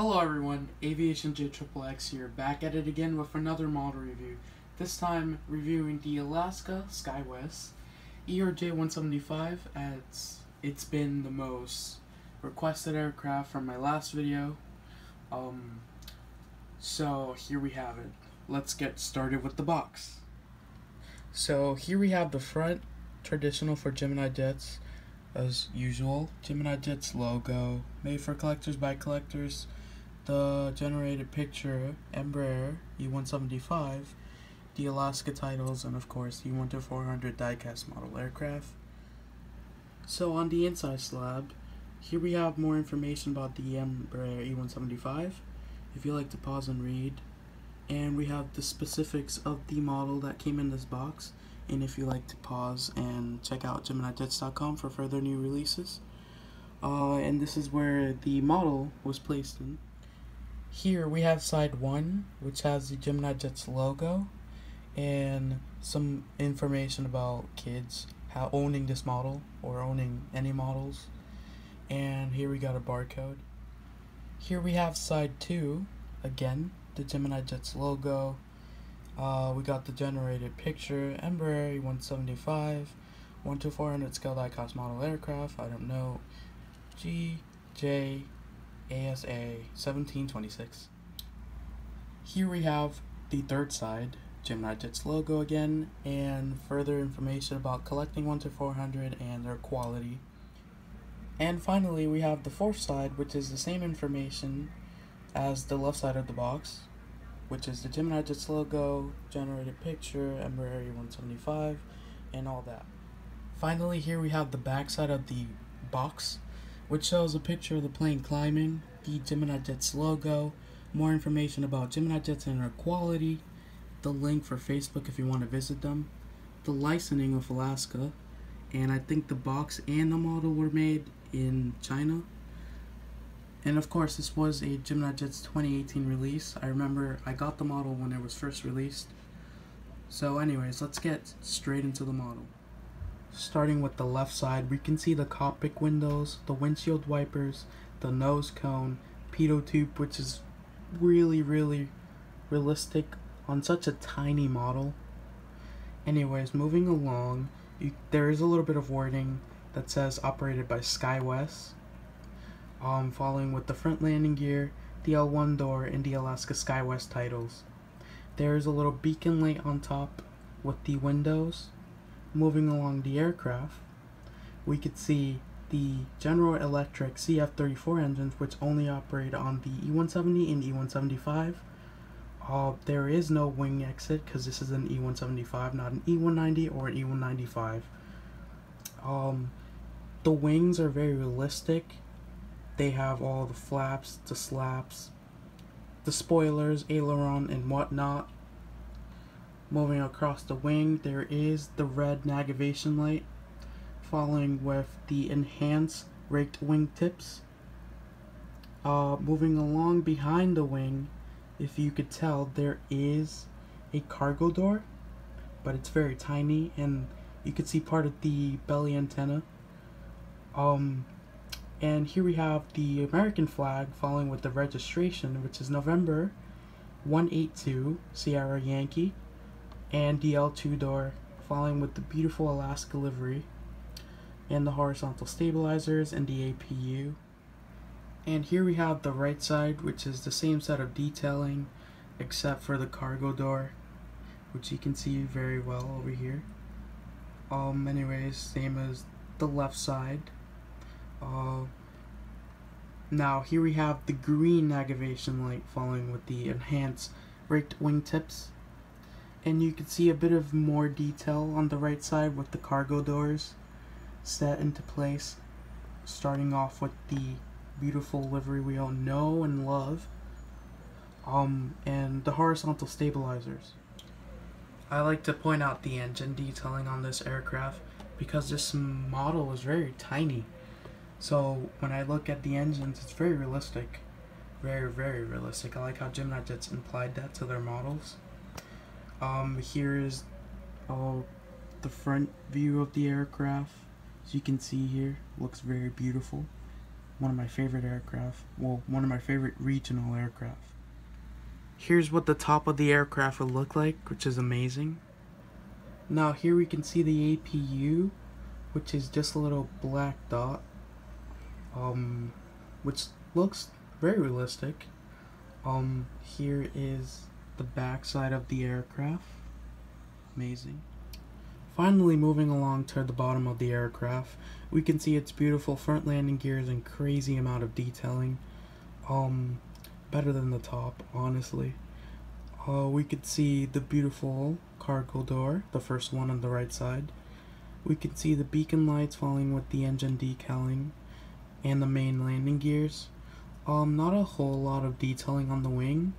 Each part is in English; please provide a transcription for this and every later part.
Hello everyone, Aviation JXXX here, back at it again with another model review. This time reviewing the Alaska SkyWest E-175 as it's been the most requested aircraft from my last video. So here we have it. Let's get started with the box. So here we have the front, traditional for GeminiJets as usual. GeminiJets logo, made for collectors by collectors. The generated picture, Embraer E-175, the Alaska titles, and of course E-125LR diecast model aircraft. So on the inside slab, here we have more information about the Embraer E-175, if you like to pause and read. And we have the specifics of the model that came in this box, and if you like to pause and check out GeminiJets.com for further new releases. And this is where the model was placed in. Here we have side 1, which has the GeminiJets logo and some information about kids owning this model or owning any models. And here we got a barcode. Here we have side 2, again, the GeminiJets logo. We got the generated picture, Embraer E-175, 1-400 scale diecast model aircraft, I don't know, GJ ASA 1726. Here we have the third side, GeminiJets logo again, and further information about collecting 1-400 and their quality. And finally we have the fourth side, which is the same information as the left side of the box, which is the GeminiJets logo, generated picture, Embraer E-175, and all that. Finally, here we have the back side of the box, which shows a picture of the plane climbing, the GeminiJets logo, more information about GeminiJets and their quality, the link for Facebook if you want to visit them, the licensing of Alaska, and I think the box and the model were made in China. And of course, this was a GeminiJets 2018 release. I remember I got the model when it was first released. So anyways, let's get straight into the model. Starting with the left side, we can see the cockpit windows, the windshield wipers, the nose cone, pitot tube, which is really realistic on such a tiny model. Anyways, moving along, there is a little bit of wording that says operated by SkyWest. Following with the front landing gear, the L1 door, and the Alaska SkyWest titles. There is a little beacon light on top with the windows. Moving along the aircraft, we could see the General Electric CF-34 engines, which only operate on the E-170 and E-175. There is no wing exit because this is an E-175, not an E-190 or an E-195. The wings are very realistic. They have all the flaps, the slaps, the spoilers, aileron, and whatnot. Moving across the wing, there is the red navigation light, following with the enhanced raked wing tips. Moving along behind the wing, if you could tell, there is a cargo door, but it's very tiny, and you could see part of the belly antenna. And here we have the American flag following with the registration, which is November 182 Sierra Yankee, and the L2 door following with the beautiful Alaska livery, and the horizontal stabilizers and the APU. And here we have the right side, which is the same set of detailing except for the cargo door, which you can see very well over here. Anyways, same as the left side. Now here we have the green navigation light following with the enhanced raked wingtips, and you can see a bit of more detail on the right side with the cargo doors set into place, starting off with the beautiful livery we all know and love, and the horizontal stabilizers. I like to point out the engine detailing on this aircraft because this model is very tiny. So when I look at the engines, it's very realistic. Very realistic. I like how GeminiJets implied that to their models. Here is the front view of the aircraft. As you can see here, looks very beautiful. one of my favorite aircraft. Well, one of my favorite regional aircraft. Here's what the top of the aircraft would look like, which is amazing. Now here we can see the APU, which is just a little black dot, which looks very realistic. Here is the back side of the aircraft. Amazing. Finally, moving along toward the bottom of the aircraft, we can see its beautiful front landing gears and crazy amount of detailing. Better than the top, honestly. We could see the beautiful cargo door, the first one on the right side. We can see the beacon lights following with the engine decaling and the main landing gears. Not a whole lot of detailing on the wing,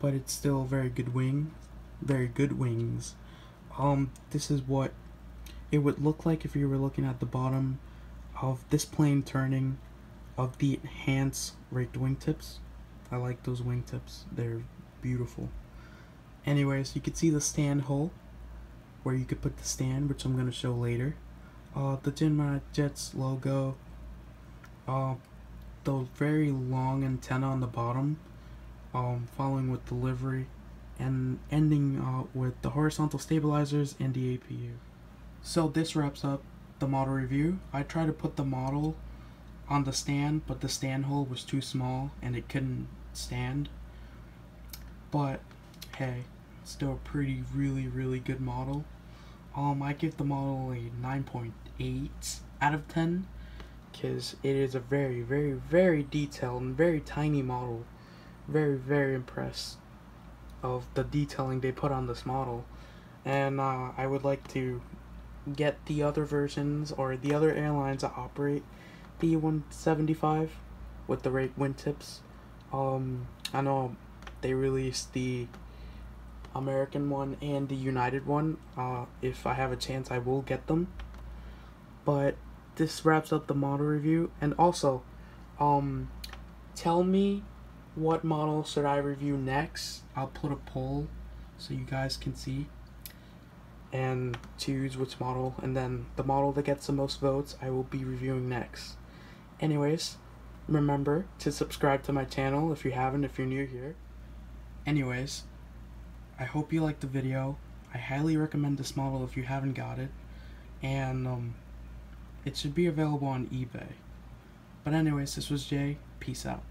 but it's still very good wings. This is what it would look like if you were looking at the bottom of this plane turning of the enhanced raked wingtips. I like those wingtips, they're beautiful. Anyways, you can see the stand hole where you could put the stand, which I'm going to show later. The GeminiJets logo, the very long antenna on the bottom, following with the livery, and ending with the horizontal stabilizers and the APU. So this wraps up the model review. I tried to put the model on the stand, but the stand hole was too small and it couldn't stand. But hey, still a pretty really good model. I give the model a 9.8 out of 10 because it is a very detailed and very tiny model. Very impressed of the detailing they put on this model, and I would like to get the other versions or the other airlines that operate the E-175 with the raked wingtips. I know they released the American one and the United one. If I have a chance, I will get them. But this wraps up the model review. And also, tell me what model should I review next. I'll put a poll so you guys can see and choose which model, and then the model that gets the most votes I will be reviewing next. Anyways, remember to subscribe to my channel if you haven't, if you're new here. Anyways, I hope you liked the video. I highly recommend this model if you haven't got it, and it should be available on eBay. But anyways, this was Jay. Peace out.